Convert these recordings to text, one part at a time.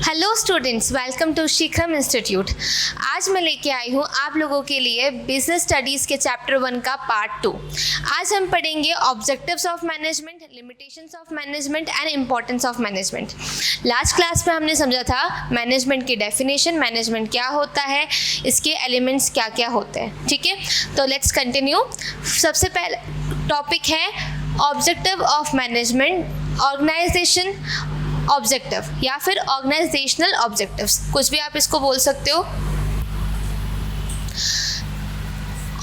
Hello students, welcome to Shighram Institute. आज मैं लेके आई हूँ आप लोगों के लिए बिजनेस स्टडीज़ के चैप्टर 1 का पार्ट 2। आज हम पढ़ेंगे objectives of management, limitations of management and importance of management. Last class में हमने समझा था मैनेजमेंट की डेफिनेशन, मैनेजमेंट क्या होता है, इसके एलिमेंट्स क्या क्या होते हैं। ठीक है, तो लेट्स कंटिन्यू। सबसे पहले टॉपिक है objective of management, organisation objective या फिर ऑर्गेनाइजेशनल ऑब्जेक्टिव्स, कुछ भी आप इसको बोल सकते हो।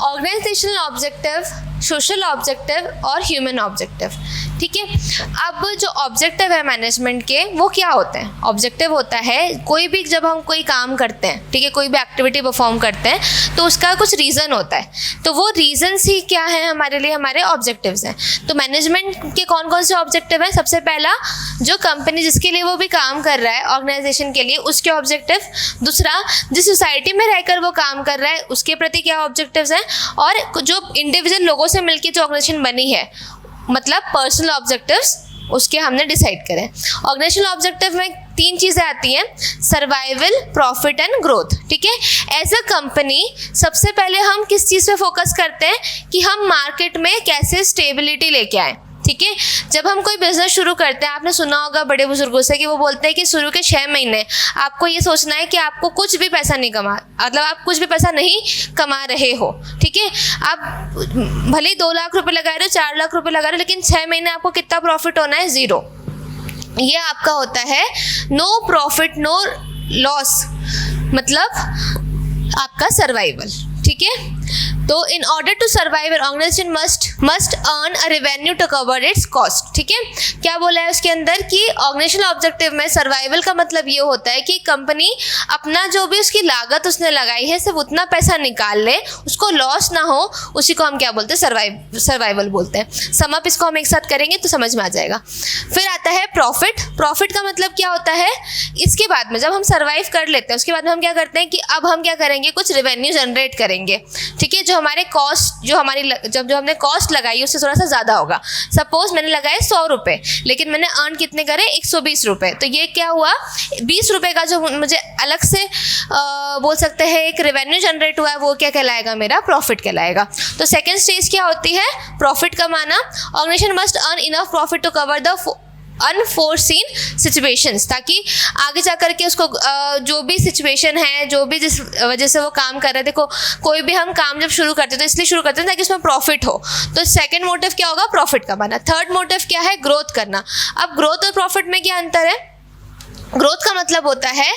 ऑर्गेनाइजेशनल ऑब्जेक्टिव, सोशल ऑब्जेक्टिव और ह्यूमन ऑब्जेक्टिव। ठीक है, अब जो ऑब्जेक्टिव है मैनेजमेंट के वो क्या होते हैं? ऑब्जेक्टिव होता है कोई भी, जब हम कोई काम करते हैं, ठीक है, कोई भी एक्टिविटी परफॉर्म करते हैं तो उसका कुछ रीज़न होता है, तो वो रीजंस ही क्या है हमारे लिए, हमारे ऑब्जेक्टिव्स हैं। तो मैनेजमेंट के कौन कौन से ऑब्जेक्टिव हैं? सबसे पहला, जो कंपनी जिसके लिए वो भी काम कर रहा है ऑर्गेनाइजेशन के लिए, उसके ऑब्जेक्टिव। दूसरा, जिस सोसाइटी में रहकर वो काम कर रहा है उसके प्रति क्या ऑब्जेक्टिव्स हैं। और जो इंडिविजुअल लोगों से मिलकर जो ऑर्गेनाइजेशन बनी है, मतलब पर्सनल ऑब्जेक्टिव्स, उसके हमने डिसाइड करें। ऑर्गेनाइजेशनल ऑब्जेक्टिव में 3 चीज़ें आती हैं, सर्वाइवल, प्रॉफिट एंड ग्रोथ। ठीक है, एज अ कंपनी सबसे पहले हम किस चीज़ पे फोकस करते हैं कि हम मार्केट में कैसे स्टेबिलिटी लेके आएँ। ठीक है, जब हम कोई बिजनेस शुरू करते हैं, आपने सुना होगा बड़े बुजुर्गों से कि वो बोलते हैं कि शुरू के 6 महीने आपको ये सोचना है कि आपको कुछ भी पैसा नहीं मतलब आप कुछ भी पैसा नहीं कमा रहे हो। ठीक है, आप भले ही 2 लाख रुपए लगा रहे हो, 4 लाख रुपए लगा रहे हो, लेकिन 6 महीने आपको कितना प्रॉफिट होना है? 0। ये आपका होता है नो प्रॉफिट नो लॉस, मतलब आपका सर्वाइवल। ठीक है, तो in order to survive organisation must earn a revenue to cover its cost. ठीक है, क्या बोला है उसके अंदर कि ऑर्गेनाइजेशनल ऑब्जेक्टिव में सर्वाइवल का मतलब ये होता है कि कंपनी अपना जो भी उसकी लागत उसने लगाई है सिर्फ उतना पैसा निकाल ले, उसको लॉस ना हो, उसी को हम क्या बोलते हैं? सर्वाइवल बोलते हैं। सम अप इसको हम एक साथ करेंगे तो समझ में आ जाएगा। फिर आता है प्रॉफिट। प्रॉफिट का मतलब क्या होता है? इसके बाद में जब हम सर्वाइव कर लेते हैं उसके बाद में हम क्या करते हैं कि अब हम क्या करेंगे, कुछ रेवेन्यू जनरेट करेंगे। ठीक है, जो हमारे कॉस्ट, जो हमने कॉस्ट लगाई उससे थोड़ा सा ज़्यादा होगा। सपोज मैंने लगाए 100 रुपये, लेकिन मैंने अर्न कितने करे? 120 रुपये। तो ये क्या हुआ? 20 रुपये का जो मुझे अलग से बोल सकते हैं एक रेवेन्यू जनरेट हुआ है, वो क्या कहलाएगा? मेरा प्रॉफिट कहलाएगा। तो सेकेंड स्टेज क्या होती है? प्रॉफिट कमाना। Organisation must earn enough profit to cover the unforeseen situations, ताकि आगे जा कर के उसको जो भी सिचुएशन है, जो भी जिस वजह से वो काम कर रहे हैं, देखो कोई भी हम काम जब शुरू करते हैं तो इसलिए शुरू करते हैं ताकि उसमें प्रॉफिट हो। तो सेकंड मोटिव क्या होगा? प्रॉफिट कमाना। थर्ड मोटिव क्या है? ग्रोथ करना। अब ग्रोथ और प्रॉफिट में क्या अंतर है? ग्रोथ का मतलब होता है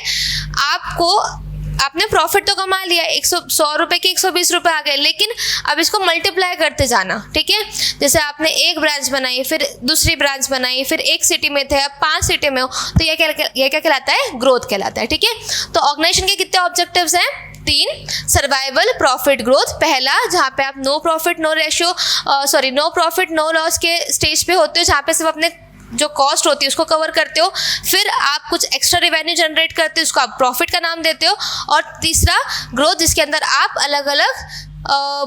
आपने प्रॉफिट तो कमा लिया, 100 रुपये के 120 रुपये आ गए, लेकिन अब इसको मल्टीप्लाई करते जाना। ठीक है, जैसे आपने एक ब्रांच बनाई, फिर दूसरी ब्रांच बनाई, फिर एक सिटी में थे, अब 5 सिटी में हो, तो ये क्या कहलाता है? ग्रोथ कहलाता है। ठीक है, तो ऑर्गेनाइजेशन के कितने ऑब्जेक्टिव्स हैं? 3, सर्वाइवल, प्रॉफिट, ग्रोथ। पहला, जहाँ पे आप नो प्रॉफिट नो लॉस के स्टेज पे होते हो, जहाँ पे सिर्फ अपने जो कॉस्ट होती है उसको कवर करते हो। फिर आप कुछ एक्स्ट्रा रेवेन्यू जनरेट करते हो, उसको आप प्रॉफिट का नाम देते हो। और तीसरा, ग्रोथ, जिसके अंदर आप अलग अलग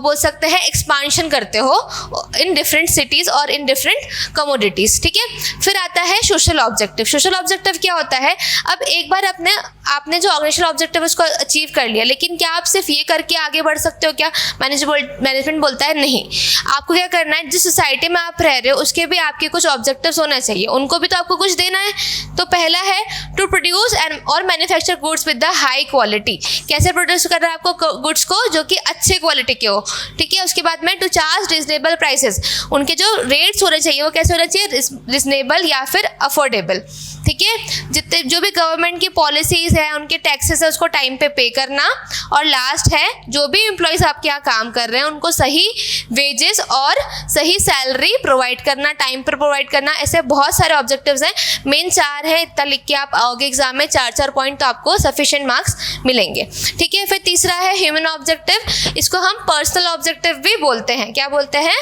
बोल सकते हैं एक्सपांशन करते हो इन डिफरेंट सिटीज़ और इन डिफरेंट कमोडिटीज़। ठीक है, फिर आता है सोशल ऑब्जेक्टिव। सोशल ऑब्जेक्टिव क्या होता है? अब एक बार आपने जो ऑर्गेनाइजेशनल ऑब्जेक्टिव उसको अचीव कर लिया, लेकिन क्या आप सिर्फ ये करके आगे बढ़ सकते हो? क्या मैनेजमेंट बोलता है नहीं, आपको क्या करना है, जिस सोसाइटी में आप रह रहे हो उसके भी आपके कुछ ऑब्जेक्टिव्स होने चाहिए, उनको भी तो आपको कुछ देना है। तो पहला है टू प्रोड्यूस और manufacture goods with the high quality. कैसे प्रोड्यूस कर रहा है आपको गुड्स को? जो कि अच्छे क्वालिटी के हो। ठीक है, उसके बाद में टू चार्ज रिजनेबल प्राइसेस, उनके जो रेट्स होने चाहिए वो कैसे होने चाहिए? रिजनेबल या फिर अफोर्डेबल। ठीक है, जितने जो भी गवर्नमेंट की पॉलिसीज है, उनके टैक्सेस है, उसको टाइम पे पे करना। और लास्ट है, जो भी एम्प्लॉयज़ आपके यहाँ काम कर रहे हैं उनको सही वेजेस और सही सैलरी प्रोवाइड करना, टाइम पर प्रोवाइड करना। ऐसे बहुत सारे ऑब्जेक्टिव्स हैं, मेन 4 है, इतना लिख के आप आओगे एग्जाम में, 4 पॉइंट तो आपको सफिशिएंट मार्क्स मिलेंगे। ठीक है, फिर तीसरा है ह्यूमन ऑब्जेक्टिव। इसको हम पर्सनल ऑब्जेक्टिव भी बोलते हैं। क्या बोलते हैं?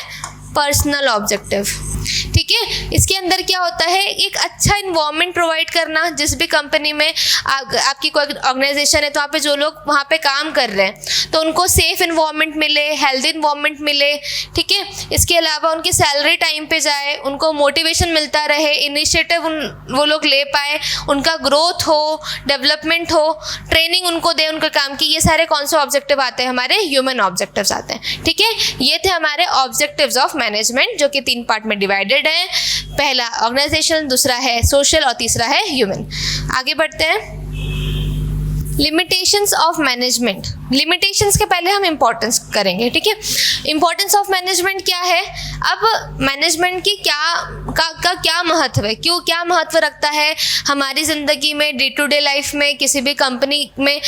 Personal objective. ठीक है। इसके अंदर क्या होता है, एक अच्छा इन्वायरमेंट प्रोवाइड करना। जिस भी कंपनी में आपकी कोई ऑर्गेनाइजेशन है तो वहाँ पे जो लोग वहाँ पे काम कर रहे हैं तो उनको सेफ इन्वायरमेंट मिले, हेल्दी इन्वायरमेंट मिले, ठीक है। इसके अलावा उनकी सैलरी टाइम पे जाए, उनको मोटिवेशन मिलता रहे, इनिशिएटिव वो लोग ले पाए, उनका ग्रोथ हो, डेवलपमेंट हो, ट्रेनिंग उनको दे उनके काम की। ये सारे कौन से ऑब्जेक्टिव आते हैं, हमारे ह्यूमन ऑब्जेक्टिव्स आते हैं, ठीक है। ये थे हमारे ऑब्जेक्टिव्स ऑफ मैनेजमेंट, जो कि 3 पार्ट में डिवाइडेड है। पहला ऑर्गेनाइजेशन, दूसरा है सोशल और तीसरा है ह्यूमन। आगे बढ़ते हैं। Limitations of management. लिमिटेशंस के पहले हम इंपॉर्टेंस करेंगे, ठीक है। इंपॉर्टेंस ऑफ मैनेजमेंट क्या है, अब मैनेजमेंट की क्या महत्व है, क्यों क्या महत्व रखता है हमारी ज़िंदगी में, डे टू डे लाइफ में, किसी भी कंपनी में।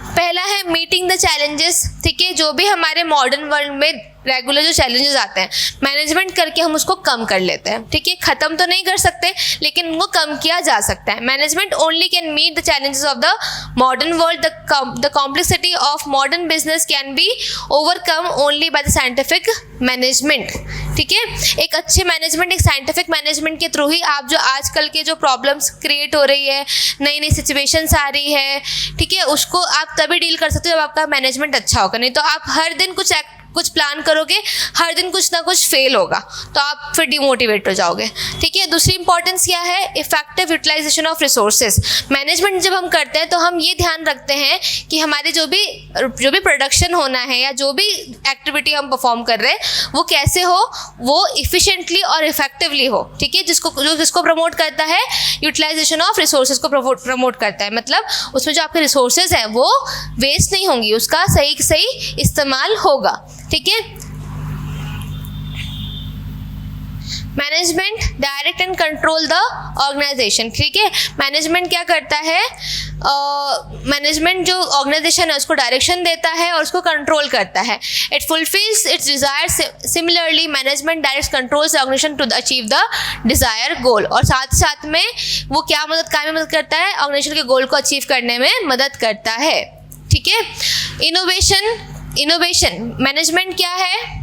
पहला है मीटिंग द चैलेंजेस, ठीक है। जो भी हमारे मॉडर्न वर्ल्ड में रेगुलर जो चैलेंजेस आते हैं, मैनेजमेंट करके हम उसको कम कर लेते हैं, ठीक है। ख़त्म तो नहीं कर सकते लेकिन उनको कम किया जा सकता है। Management only can meet the challenges of the modern world. The complexity of modern business can be overcome only by the scientific management, ठीक है। एक अच्छे मैनेजमेंट, एक साइंटिफिक मैनेजमेंट के थ्रू ही आप जो आजकल के जो प्रॉब्लम्स क्रिएट हो रही है, नई नई सिचुएशंस आ रही है, ठीक है, उसको आप तभी डील कर सकते हो जब आपका मैनेजमेंट अच्छा होगा। नहीं तो आप हर दिन कुछ प्लान करोगे, हर दिन कुछ ना कुछ फेल होगा तो आप फिर डिमोटिवेट हो जाओगे, ठीक है। दूसरी इंपॉर्टेंस क्या है, effective utilisation of resources. Management जब हम करते हैं तो हम ये ध्यान रखते हैं कि हमारे जो भी प्रोडक्शन होना है या जो भी एक्टिविटी हम परफॉर्म कर रहे हैं वो कैसे हो, वो इफिशिएंटली और इफेक्टिवली हो, ठीक है। जिसको प्रमोट करता है यूटिलाइजेशन ऑफ रिसोर्सेज को प्रमोट करता है, मतलब उसमें जो आपके रिसोर्सेज हैं वो वेस्ट नहीं होंगी, उसका सही इस्तेमाल होगा, ठीक है। Management direct and control the organisation, ठीक है। मैनेजमेंट क्या करता है, मैनेजमेंट जो ऑर्गेनाइजेशन है उसको डायरेक्शन देता है और उसको कंट्रोल करता है। It fulfils its desire. Similarly management direct controls the organisation to achieve the desire goal. और साथ में वो क्या मदद करता है, ऑर्गेनाइजेशन के गोल को अचीव करने में मदद करता है, ठीक है। इनोवेशन मैनेजमेंट क्या है,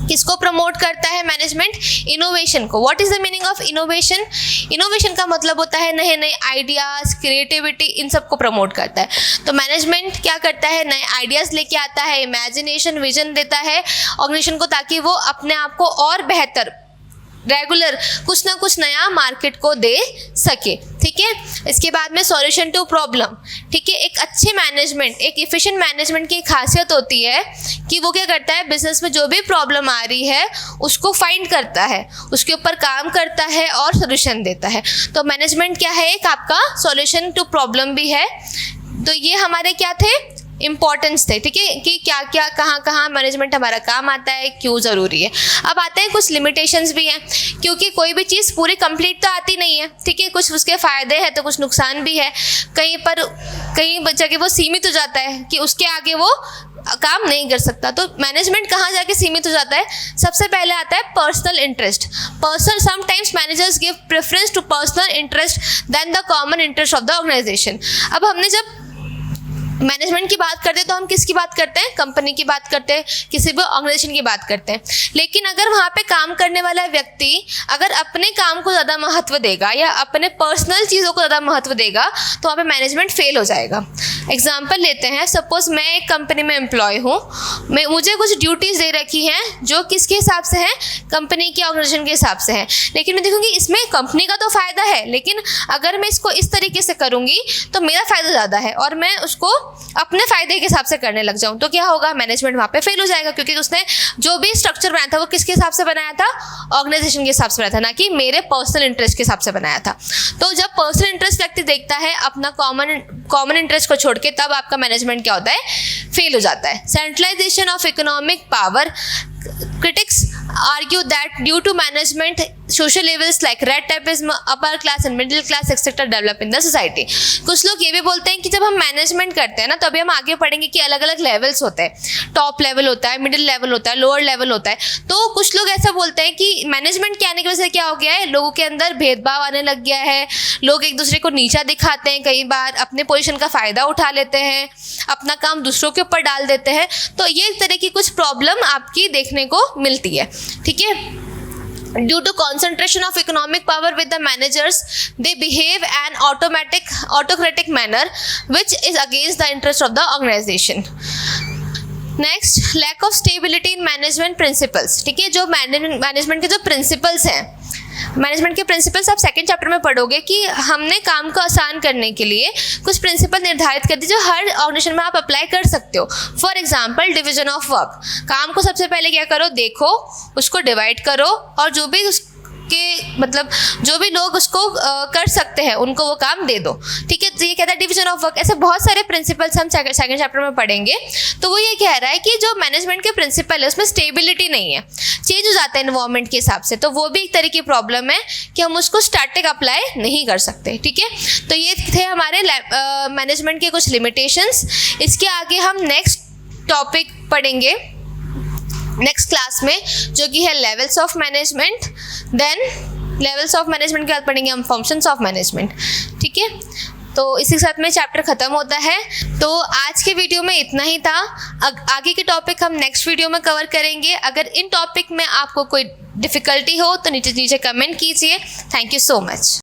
किसको प्रमोट करता है मैनेजमेंट, इनोवेशन को। What is the meaning of innovation, innovation का मतलब होता है नए नए आइडियाज, क्रिएटिविटी, इन सब को प्रमोट करता है। तो मैनेजमेंट क्या करता है, नए आइडियाज लेके आता है, इमेजिनेशन, विजन देता है ऑर्गेनाइजेशन को ताकि वो अपने आप को और बेहतर रेगुलर कुछ ना कुछ नया मार्केट को दे सके, ठीक है। इसके बाद में सॉल्यूशन टू प्रॉब्लम, ठीक है। एक अच्छे मैनेजमेंट, एक एफिशिएंट मैनेजमेंट की खासियत होती है कि वो क्या करता है, बिजनेस में जो भी प्रॉब्लम आ रही है उसको फाइंड करता है, उसके ऊपर काम करता है और सोल्यूशन देता है। तो मैनेजमेंट क्या है, एक आपका सॉल्यूशन टू प्रॉब्लम भी है। तो ये हमारे क्या थे, इंपॉर्टेंस थे, ठीक है, कि क्या क्या कहाँ मैनेजमेंट हमारा काम आता है, क्यों ज़रूरी है। अब आते हैं कुछ लिमिटेशंस भी हैं, क्योंकि कोई भी चीज़ पूरी कंप्लीट तो आती नहीं है, ठीक है। कुछ उसके फ़ायदे हैं तो कुछ नुकसान भी है। कहीं जगह वो सीमित हो जाता है कि उसके आगे वो काम नहीं कर सकता। तो मैनेजमेंट कहाँ जाके सीमित हो जाता है, सबसे पहले आता है personal interest. Sometimes managers give preference to personal interest then the common interest of the organisation. अब हमने जब मैनेजमेंट की बात करते हैं तो हम किसकी बात करते हैं, कंपनी की बात करते हैं, किसी भी ऑर्गेनाइजेशन की बात करते हैं। लेकिन अगर वहाँ पे काम करने वाला व्यक्ति अगर अपने काम को ज़्यादा महत्व देगा या अपने पर्सनल चीज़ों को ज़्यादा महत्व देगा तो वहाँ पे मैनेजमेंट फेल हो जाएगा। एग्जाम्पल लेते हैं, सपोज मैं एक कंपनी में एम्प्लॉय हूँ, मुझे कुछ ड्यूटीज़ दे रखी हैं जो किसके हिसाब से हैं, कंपनी के ऑर्गेनाइजेशन के हिसाब से हैं। लेकिन मैं देखूँगी इसमें कंपनी का तो फ़ायदा है, लेकिन अगर मैं इसको इस तरीके से करूँगी तो मेरा फ़ायदा ज़्यादा है और मैं उसको अपने फ़ायदे के हिसाब से करने लग जाऊँ तो क्या होगा, मैनेजमेंट वहाँ पे फेल हो जाएगा, क्योंकि उसने जो भी स्ट्रक्चर बनाया था वो किसके हिसाब से बनाया था, ऑर्गेनाइजेशन के हिसाब से बनाया था, ना कि मेरे पर्सनल इंटरेस्ट के हिसाब से बनाया था। तो जब पर्सनल इंटरेस्ट व्यक्ति देखता है अपना कॉमन इंटरेस्ट को छोड़ के, तब आपका मैनेजमेंट क्या होता है, फेल हो जाता है। Centralisation of economic power. Critics argue that due to management, social levels like red tapeism, upper class and middle class etc. develop in the society. कुछ लोग ये भी बोलते हैं कि जब हम मैनेजमेंट करते हैं ना तभी हम आगे पढ़ेंगे कि अलग अलग लेवल्स होते हैं, टॉप लेवल होता है, मिडिल लेवल होता है, लोअर लेवल होता है। तो कुछ लोग ऐसा बोलते हैं कि मैनेजमेंट के आने की वजह से क्या हो गया है, लोगों के अंदर भेदभाव आने लग गया है, लोग एक दूसरे को नीचा दिखाते हैं, कई बार अपने पोजीशन का फ़ायदा उठा लेते हैं, अपना काम दूसरों के ऊपर डाल देते हैं। तो ये तरह की कुछ प्रॉब्लम आपकी देखने को मिलती है, ठीक है। Due to concentration of economic power with the managers, they behave an autocratic manner, which is against the interest of the organization. Next, lack of stability in management principles. ठीक है, जो मैनेजमेंट के जो प्रिंसिपल्स हैं, management के principles आप second chapter में पढ़ोगे कि हमने काम को आसान करने के लिए कुछ प्रिंसिपल निर्धारित कर दी जो हर ऑर्गेनाइजेशन में आप अप्लाई कर सकते हो। For example, division of work. काम को सबसे पहले क्या करो, देखो, उसको डिवाइड करो, और जो भी मतलब जो भी लोग उसको कर सकते हैं उनको वो काम दे दो। ठीक है, तो ये कहता है डिवीजन ऑफ वर्क। ऐसे बहुत सारे प्रिंसिपल्स हम सेकंड चैप्टर में पढ़ेंगे। तो वो ये कह रहा है कि जो मैनेजमेंट के प्रिंसिपल है उसमें स्टेबिलिटी नहीं है, चेंज हो जाता है इन्वायरमेंट के हिसाब से। तो वो भी एक तरह की प्रॉब्लम है कि हम उसको स्टैटिक अप्लाई नहीं कर सकते। ठीक है, तो ये थे हमारे मैनेजमेंट के कुछ लिमिटेशंस। इसके आगे हम नेक्स्ट टॉपिक पढ़ेंगे नेक्स्ट क्लास में, जो कि है levels of management. Then levels of management के बाद पढ़ेंगे हम फंक्शंस ऑफ मैनेजमेंट। ठीक है, तो इसी के साथ में चैप्टर ख़त्म होता है। तो आज के वीडियो में इतना ही था। आगे के टॉपिक हम नेक्स्ट वीडियो में कवर करेंगे। अगर इन टॉपिक में आपको कोई डिफ़िकल्टी हो तो नीचे कमेंट कीजिए। Thank you so much.